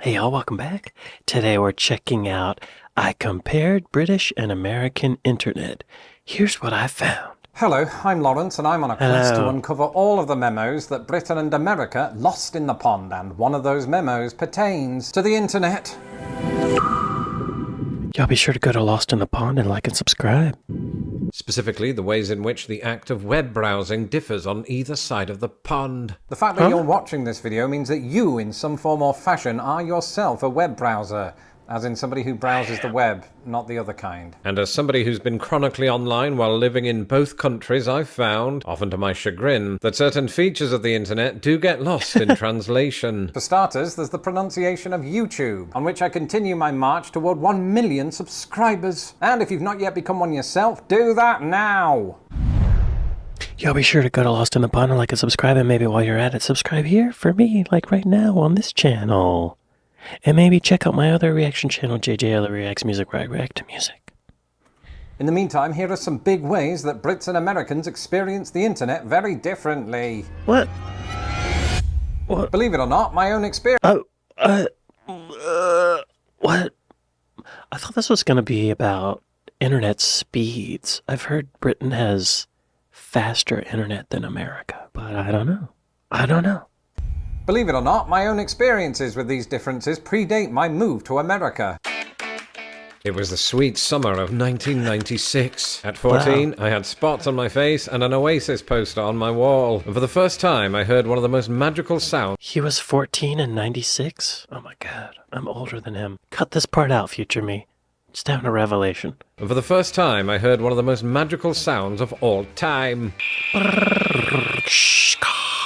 Hey y'all, welcome back. Today we're checking out I compared British and American internet. Here's what I found. Hello, I'm Lawrence and I'm on a quest to uncover all of the memos that Britain and America lost in the pond, and one of those memos pertains to the internet. Y'all be sure to go to Lost in the Pond and like and subscribe. Specifically, the ways in which the act of web browsing differs on either side of the pond. The fact that you're watching this video means that you, in some form or fashion, are yourself a web browser. As in somebody who browses the web, not the other kind. And as somebody who's been chronically online while living in both countries, I've found, often to my chagrin, that certain features of the internet do get lost in translation. For starters, there's the pronunciation of YouTube, on which I continue my march toward 1 million subscribers. And if you've not yet become one yourself, do that now! Y'all be sure to go to Lost in the Pond and like and subscribe, and maybe while you're at it, subscribe here for me, like right now on this channel. And maybe check out my other reaction channel, JJL Reacts Music, where I react to music. In the meantime, here are some big ways that Brits and Americans experience the internet very differently. What? Believe it or not, my own experience. What? I thought this was going to be about internet speeds. I've heard Britain has faster internet than America, but I don't know. Believe it or not, my own experiences with these differences predate my move to America. It was the sweet summer of 1996. At 14, I had spots on my face and an Oasis poster on my wall. And for the first time, I heard one of the most magical sounds. He was 14 in 96? Oh my god, I'm older than him. Cut this part out, future me. It's down to Revelation. And for the first time, I heard one of the most magical sounds of all time.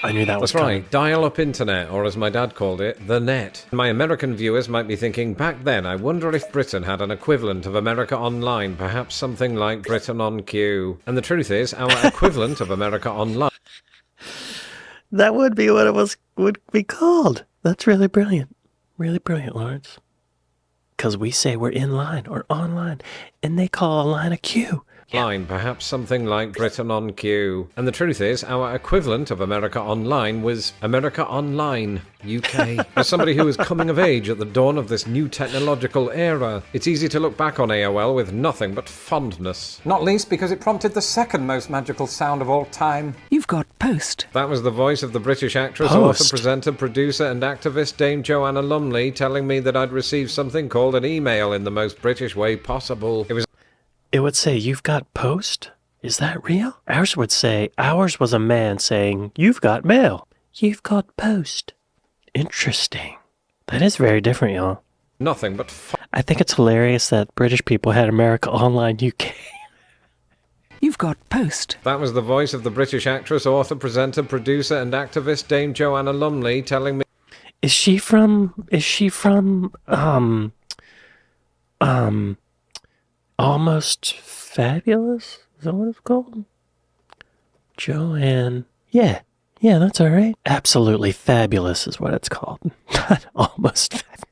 I knew that was That's coming. right, dial-up internet, or as my dad called it, the net. My American viewers might be thinking, back then, I wonder if Britain had an equivalent of America Online, perhaps something like Britain on Q. And the truth is, our equivalent of America Online... That would be what it would be called. That's really brilliant. Really brilliant, Lawrence. Because we say we're in line or online, and they call a line a queue. Line, perhaps something like Britain on Q. And the truth is, our equivalent of America Online was America Online, UK. As somebody who was coming of age at the dawn of this new technological era, it's easy to look back on AOL with nothing but fondness. Not least because it prompted the second most magical sound of all time. You've got Post. That was the voice of the British actress, Post. author, presenter, producer and activist Dame Joanna Lumley telling me that I'd received something called an email in the most British way possible. It would say, "You've got post?" Is that real? Ours was a man saying, "You've got mail." You've got post. Interesting. That is very different, y'all. Nothing but I think it's hilarious that British people had America Online UK. You've got Post. That was the voice of the British actress, author, presenter, producer and activist Dame Joanna Lumley telling me... Is she from, Almost Fabulous? Is that what it's called? Joanne. Yeah, that's all right. Absolutely Fabulous is what it's called. Not Almost Fabulous.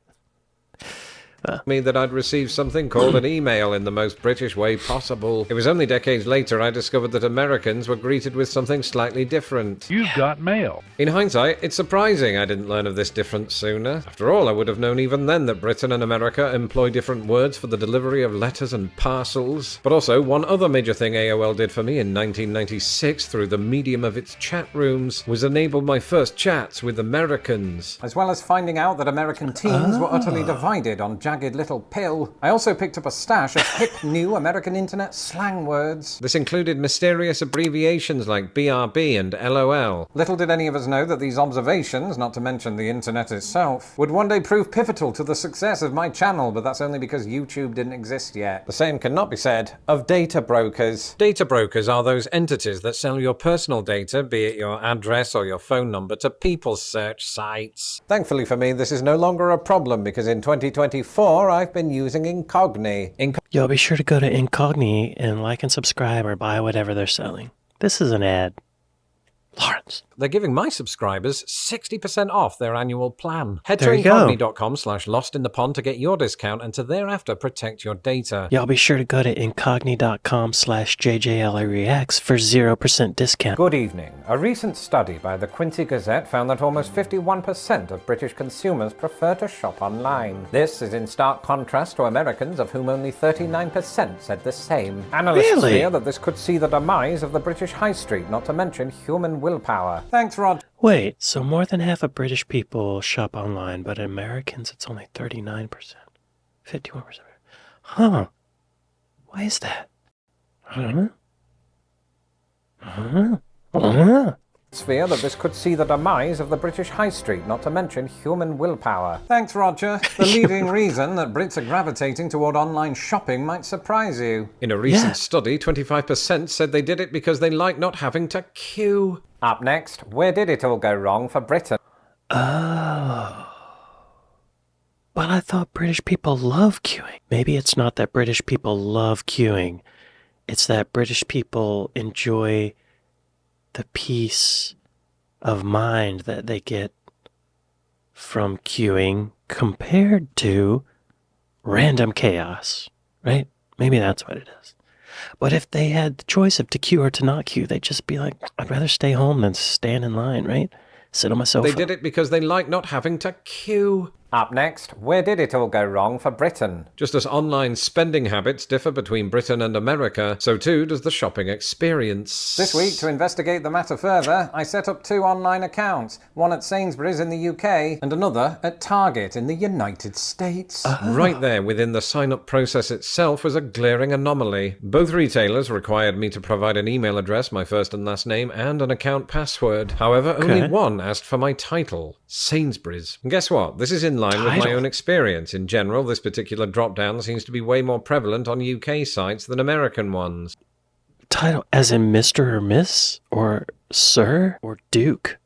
me that I'd received something called an email in the most British way possible. It was only decades later I discovered that Americans were greeted with something slightly different. You've got mail. In hindsight, it's surprising I didn't learn of this difference sooner. After all, I would have known even then that Britain and America employ different words for the delivery of letters and parcels. But also, one other major thing AOL did for me in 1996 through the medium of its chat rooms was enable my first chats with Americans. As well as finding out that American teens were utterly divided on jagged little pill, I also picked up a stash of hip new American internet slang words. This included mysterious abbreviations like BRB and LOL. Little did any of us know that these observations, not to mention the internet itself, would one day prove pivotal to the success of my channel, but that's only because YouTube didn't exist yet. The same cannot be said of data brokers. Data brokers are those entities that sell your personal data, be it your address or your phone number, to people's search sites. Thankfully for me, this is no longer a problem because in 2024, I've been using Incogni. Y'all be sure to go to Incogni and like and subscribe or buy whatever they're selling. This is an ad. Lawrence. They're giving my subscribers 60% off their annual plan. Head There to you go. incogni.com/lostinthepond to get your discount and to thereafter protect your data. Y'all be sure to go to incogni.com/JJLREX for 0% discount. Good evening. A recent study by the Quincy Gazette found that almost 51% of British consumers prefer to shop online. This is in stark contrast to Americans, of whom only 39% said the same. Analysts Really? fear that this could see the demise of the British high street, not to mention human willpower. Thanks, Rod. Wait, so more than half of British people shop online, but Americans it's only 39%. 51%. Huh. Why is that? Huh? Fear that this could see the demise of the British high street, not to mention human willpower. Thanks, Roger. The leading reason that Brits are gravitating toward online shopping might surprise you. In a recent Yeah. study, 25% said they did it because they like not having to queue. Up next, where did it all go wrong for Britain? Oh. But I thought British people love queuing. Maybe it's not that British people love queuing. It's that British people enjoy the peace of mind that they get from queuing compared to random chaos, right? Maybe that's what it is. But if they had the choice of to queue or to not queue, they'd just be like, I'd rather stay home than stand in line, right? Sit on my sofa. They did it because they like not having to queue. Up next, where did it all go wrong for Britain? Just as online spending habits differ between Britain and America, so too does the shopping experience. This week, to investigate the matter further, I set up 2 online accounts, one at Sainsbury's in the UK and another at Target in the United States. Right there within the sign-up process itself was a glaring anomaly. Both retailers required me to provide an email address, my first and last name, and an account password. However, only Okay. one asked for my title, Sainsbury's. And guess what? This is in line with my Title? own experience. In general, this particular drop-down seems to be way more prevalent on UK sites than American ones. Title as in Mr. or Miss or Sir or Duke.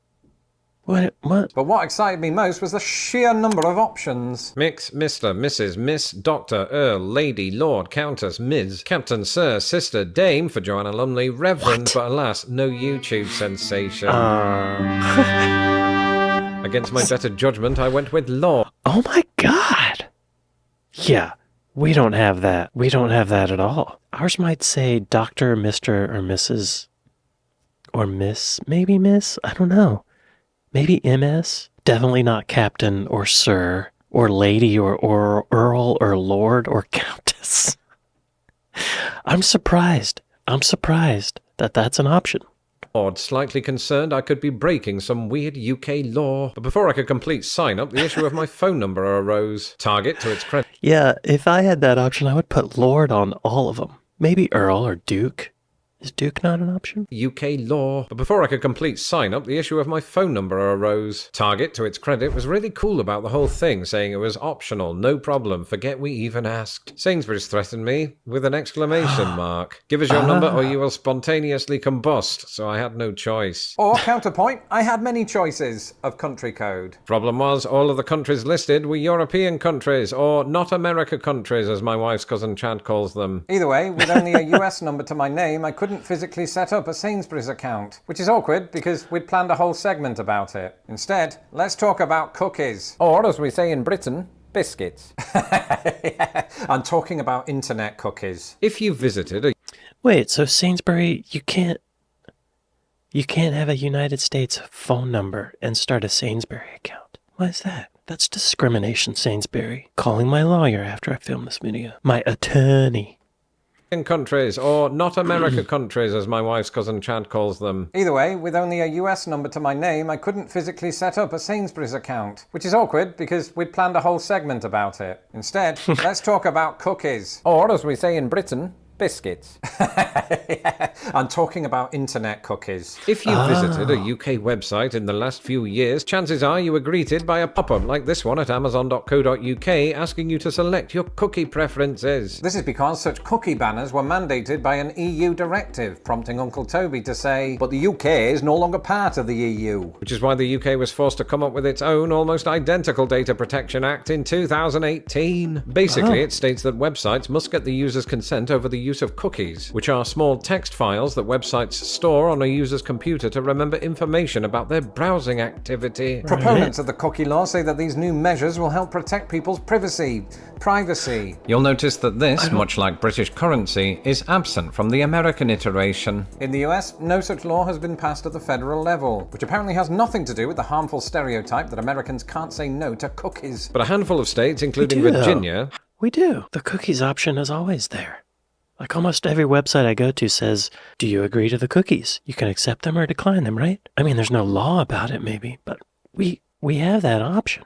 What? But what excited me most was the sheer number of options. Mix, Mr., Mrs., Miss, Doctor, Earl, Lady, Lord, Countess, Ms., Captain, Sir, Sister, Dame for Joanna Lumley, Reverend, but alas, no YouTube sensation. Against my better judgment, I went with Lord. Oh my God! Yeah, we don't have that. We don't have that at all. Ours might say Dr., Mr., or Mrs. or Miss. Maybe Miss? I don't know. Maybe MS? Definitely not Captain or Sir or Lady or Earl or Lord or Countess. I'm surprised. I'm surprised that that's an option. Slightly concerned I could be breaking some weird UK law. But before I could complete sign-up, the issue of my phone number arose. Target, to its credit, Yeah, if I had that option, I would put Lord on all of them. Maybe Earl or Duke. Is Duke not an option? UK law. But before I could complete sign-up, the issue of my phone number arose. Target, to its credit, was really cool about the whole thing, saying it was optional, no problem, forget we even asked. Sainsbury's threatened me with an exclamation mark. Give us your number or you will spontaneously combust, so I had no choice. Or, counterpoint, I had many choices of country code. Problem was, all of the countries listed were European countries, or not America countries, as my wife's cousin Chad calls them. Either way, with only a US number to my name, I couldn't physically set up a Sainsbury's account, which is awkward because we'd planned a whole segment about it. Instead, let's talk about cookies. Or, as we say in Britain, biscuits. I'm talking about internet cookies. If you visited a Wait, so Sainsbury, you can't have a United States phone number and start a Sainsbury account. Why is that? That's discrimination, Sainsbury. Calling my lawyer after I film this video. My attorney. countries, or not America countries, as my wife's cousin Chad calls them. Either way, with only a US number to my name, I couldn't physically set up a Sainsbury's account, which is awkward because we'd planned a whole segment about it. Instead, let's talk about cookies. Or, as we say in Britain, biscuits. I'm talking about internet cookies. If you visited a UK website in the last few years, chances are you were greeted by a pop-up like this one at amazon.co.uk asking you to select your cookie preferences. This is because such cookie banners were mandated by an EU directive, prompting Uncle Toby to say, but the UK is no longer part of the EU. Which is why the UK was forced to come up with its own almost identical Data Protection Act in 2018. Basically, it states that websites must get the user's consent over the use of cookies, which are small text files that websites store on a user's computer to remember information about their browsing activity. Proponents of the cookie law say that these new measures will help protect people's privacy. You'll notice that this, much like British currency, is absent from the American iteration. In the US, no such law has been passed at the federal level, which apparently has nothing to do with the harmful stereotype that Americans can't say no to cookies. But a handful of states, including Virginia... We do. The cookies option is always there. Like almost every website I go to says, do you agree to the cookies? You can accept them or decline them, right? I mean, there's no law about it maybe, but we have that option.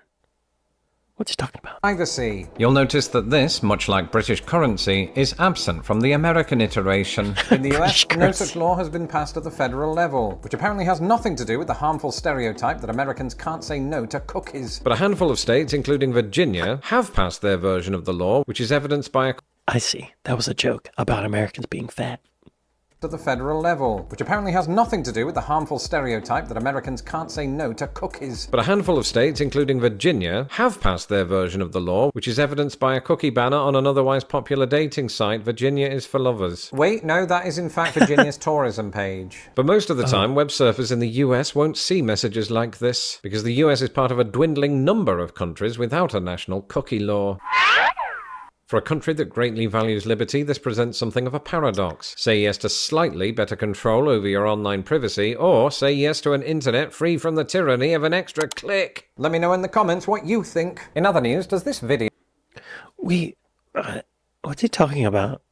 What's he talking about? Privacy. You'll notice that this, much like British currency, is absent from the American iteration. In the US, no such law has been passed at the federal level, which apparently has nothing to do with the harmful stereotype that Americans can't say no to cookies. But a handful of states, including Virginia, have passed their version of the law, which is evidenced by a... I see. That was a joke about Americans being fat. At the federal level, which apparently has nothing to do with the harmful stereotype that Americans can't say no to cookies. But a handful of states, including Virginia, have passed their version of the law, which is evidenced by a cookie banner on an otherwise popular dating site, Virginia is for Lovers. Wait, no, that is in fact Virginia's tourism page. But most of the time, web surfers in the US won't see messages like this, because the US is part of a dwindling number of countries without a national cookie law. For a country that greatly values liberty, this presents something of a paradox. Say yes to slightly better control over your online privacy, or say yes to an internet free from the tyranny of an extra click. Let me know in the comments what you think. In other news, does this video... What's he talking about?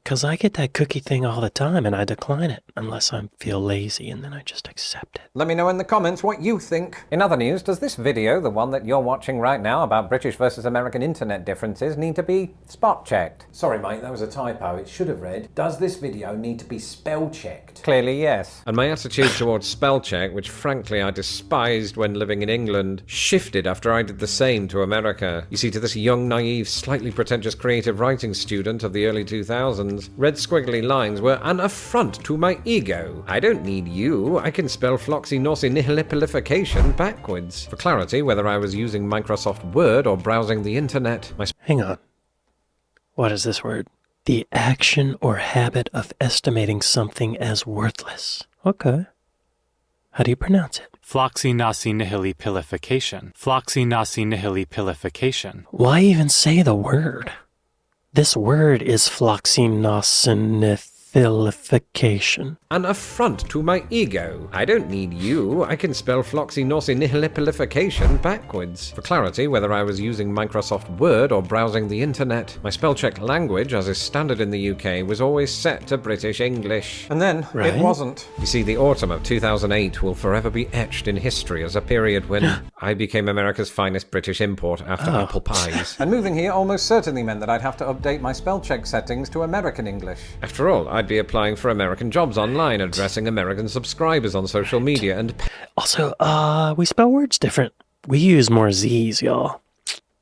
Because I get that cookie thing all the time and I decline it unless I feel lazy and then I just accept it. Let me know in the comments what you think. In other news, does this video, the one that you're watching right now about British versus American internet differences, need to be spot checked? Sorry mate, that was a typo. It should have read, does this video need to be spell checked? Clearly yes. And my attitude towards spell check, which frankly I despised when living in England, shifted after I did the same to America. You see, to this young, naive, slightly pretentious creative writing student of the early 2000s, red squiggly lines were an affront to my ego. I don't need you. I can spell floxy nosy nihilipilification backwards. For clarity, whether I was using Microsoft Word or browsing the internet, Hang on. What is this word? The action or habit of estimating something as worthless. Okay. How do you pronounce it? Floxy nosy nihilipilification. Floxy nosy nihilipilification. Why even say the word? This word is floxinosinifilification. An affront to my ego. I don't need you. I can spell floxy nosy nihilipilification backwards. For clarity, whether I was using Microsoft Word or browsing the internet, my spell check language, as is standard in the UK, was always set to British English. And then Right. it wasn't. You see, the autumn of 2008 will forever be etched in history as a period when I became America's finest British import after apple pies. And moving here almost certainly meant that I'd have to update my spell check settings to American English. After all, I'd be applying for American jobs online, addressing American subscribers on social media, and Also, we spell words different. We use more Z's, y'all.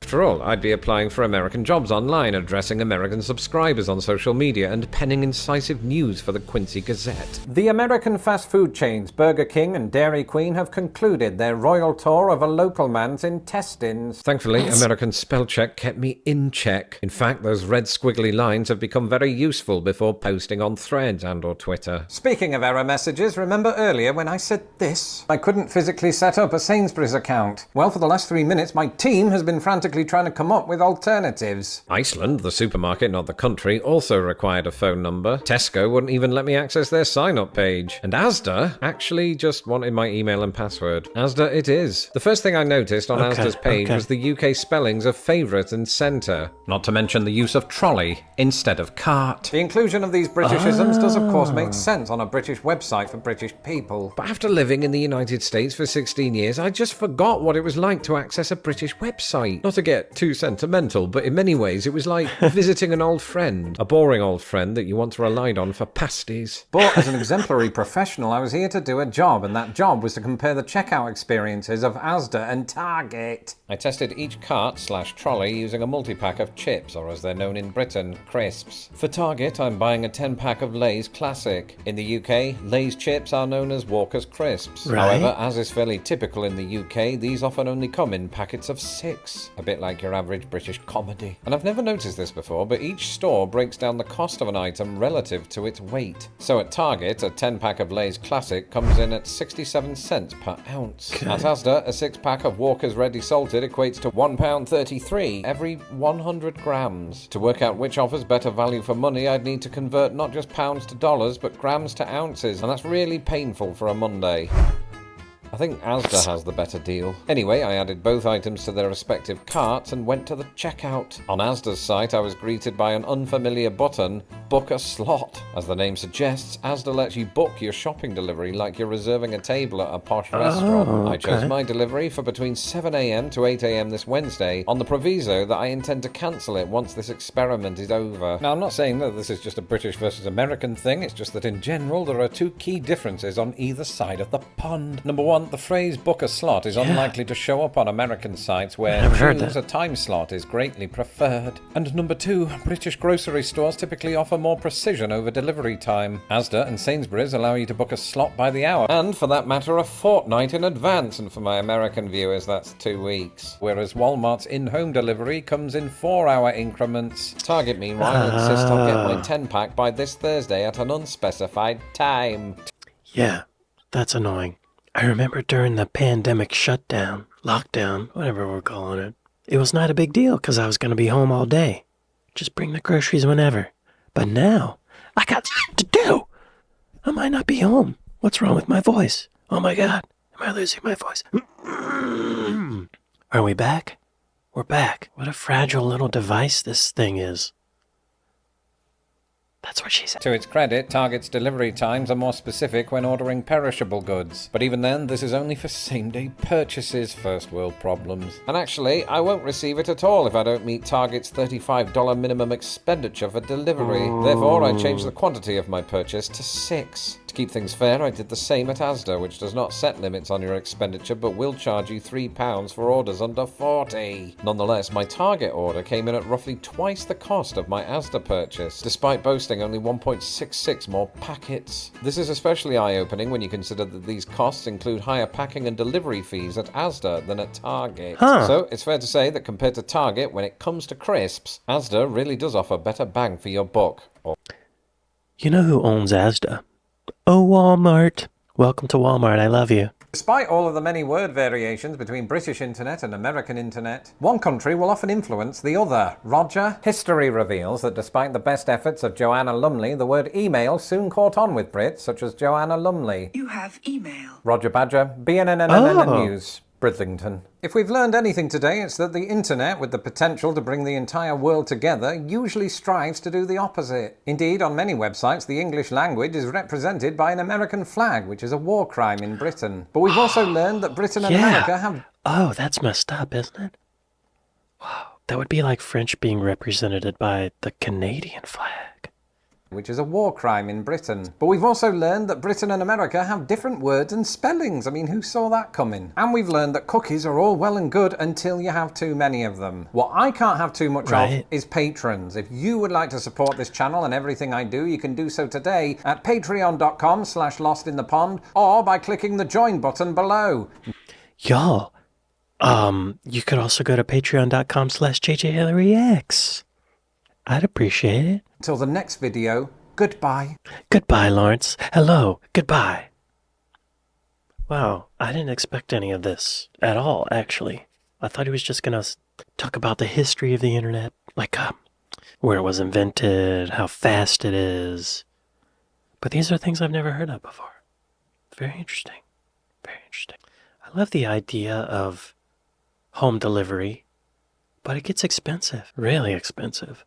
After all, I'd be applying for American jobs online, addressing American subscribers on social media, and penning incisive news for the Quincy Gazette. The American fast food chains Burger King and Dairy Queen have concluded their royal tour of a local man's intestines. Thankfully, American spell check kept me in check. In fact, those red squiggly lines have become very useful before posting on Threads and or Twitter. Speaking of error messages, remember earlier when I said this? I couldn't physically set up a Sainsbury's account. Well, for the last 3 minutes, my team has been frantically trying to come up with alternatives. Iceland, the supermarket, not the country, also required a phone number. Tesco wouldn't even let me access their sign-up page. And Asda actually just wanted my email and password. Asda it is. The first thing I noticed on Asda's page was the UK spellings of favourite and centre. Not to mention the use of trolley instead of cart. The inclusion of these Britishisms does of course make sense on a British website for British people. But after living in the United States for 16 years, I just forgot what it was like to access a British website. Not to get too sentimental, but in many ways it was like visiting an old friend. A boring old friend that you once relied on for pasties. But as an exemplary professional, I was here to do a job, and that job was to compare the checkout experiences of Asda and Target. I tested each cart/trolley using a multi-pack of chips, or as they're known in Britain, crisps. For Target, I'm buying a 10-pack of Lay's Classic. In the UK, Lay's chips are known as Walker's Crisps. Right. However, as is fairly typical in the UK, these often only come in packets of 6. A bit quite like your average British comedy. And I've never noticed this before, but each store breaks down the cost of an item relative to its weight. So at Target, a 10-pack of Lay's Classic comes in at 67 cents per ounce. Okay. At Asda, a 6-pack of Walker's Ready Salted equates to £1.33 every 100 grams. To work out which offers better value for money, I'd need to convert not just pounds to dollars, but grams to ounces, and that's really painful for a Monday. I think Asda has the better deal. Anyway, I added both items to their respective carts and went to the checkout. On Asda's site, I was greeted by an unfamiliar button, Book a Slot. As the name suggests, Asda lets you book your shopping delivery like you're reserving a table at a posh restaurant. Okay. I chose my delivery for between 7 a.m. to 8 a.m. this Wednesday, on the proviso that I intend to cancel it once this experiment is over. Now, I'm not saying that this is just a British versus American thing, it's just that in general there are two key differences on either side of the pond. Number one, the phrase book a slot is unlikely to show up on American sites where Never heard choose that. a time slot is greatly preferred. And number two, British grocery stores typically offer more precision over delivery time. Asda and Sainsbury's allow you to book a slot by the hour, and for that matter a fortnight in advance, and for my American viewers that's 2 weeks. Whereas Walmart's in-home delivery comes in 4-hour increments. Target meanwhile insists I'll get my 10-pack by this Thursday at an unspecified time. Yeah, that's annoying. I remember during the pandemic shutdown, lockdown, whatever we're calling it, it was not a big deal because I was going to be home all day. Just bring the groceries whenever. But now, I got shit to do. I might not be home. What's wrong with my voice? Oh my God, am I losing my voice? Are we back? We're back. What a fragile little device this thing is. That's what she said. To its credit, Target's delivery times are more specific when ordering perishable goods. But even then, this is only for same-day purchases, first world problems. And actually, I won't receive it at all if I don't meet Target's $35 minimum expenditure for delivery. Therefore, I changed the quantity of my purchase to 6. To keep things fair, I did the same at Asda, which does not set limits on your expenditure but will charge you £3 for orders under 40. Nonetheless, my Target order came in at roughly twice the cost of my Asda purchase, despite boasting only 1.66 more packets. This is especially eye-opening when you consider that these costs include higher packing and delivery fees at Asda than at Target. Huh. So, it's fair to say that compared to Target, when it comes to crisps, Asda really does offer better bang for your buck. You know who owns Asda? Oh, Walmart. Welcome to Walmart. I love you. Despite all of the many word variations between British internet and American internet, one country will often influence the other. Roger? History reveals that despite the best efforts of Joanna Lumley, the word email soon caught on with Brits, such as Joanna Lumley. You have email. Roger Badger, BNN Oh. News, Bridlington. If we've learned anything today, it's that the internet, with the potential to bring the entire world together, usually strives to do the opposite. Indeed, on many websites, the English language is represented by an American flag, which is a war crime in Britain. But we've also learned that Britain and America have... Oh, that's messed up, isn't it? Wow. That would be like French being represented by the Canadian flag. which is a war crime in Britain. But we've also learned that Britain and America have different words and spellings. I mean, who saw that coming? And we've learned that cookies are all well and good until you have too many of them. What I can't have too much of is patrons. If you would like to support this channel and everything I do, you can do so today at patreon.com/lostinthepond or by clicking the join button below. Y'all, you could also go to patreon.com/JJHillaryX. I'd appreciate it. Till the next video, goodbye. Goodbye, Lawrence. Hello. Goodbye. Wow, I didn't expect any of this at all, actually. I thought he was just going to talk about the history of the internet, like where it was invented, how fast it is. But these are things I've never heard of before. Very interesting. Very interesting. I love the idea of home delivery, but it gets expensive, really expensive.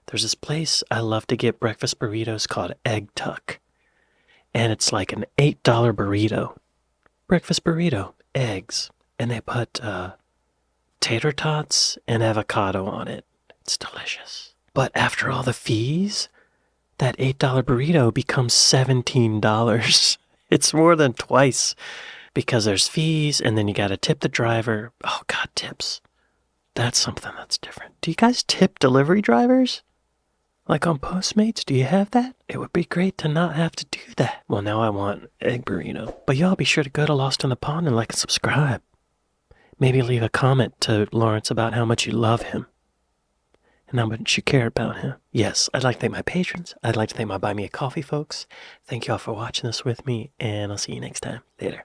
There's this place I love to get breakfast burritos called Egg Tuck. And it's like an $8 burrito. Breakfast burrito, eggs. And they put tater tots and avocado on it. It's delicious. But after all the fees, that $8 burrito becomes $17. It's more than twice because there's fees and then you gotta tip the driver. Oh God, tips. That's something that's different. Do you guys tip delivery drivers? Like on Postmates, do you have that? It would be great to not have to do that. Well, now I want egg burrito. But y'all be sure to go to Lost in the Pond and like and subscribe. Maybe leave a comment to Lawrence about how much you love him and how much you care about him. Yes, I'd like to thank my patrons. I'd like to thank my Buy Me a Coffee folks. Thank you all for watching this with me, and I'll see you next time. Later.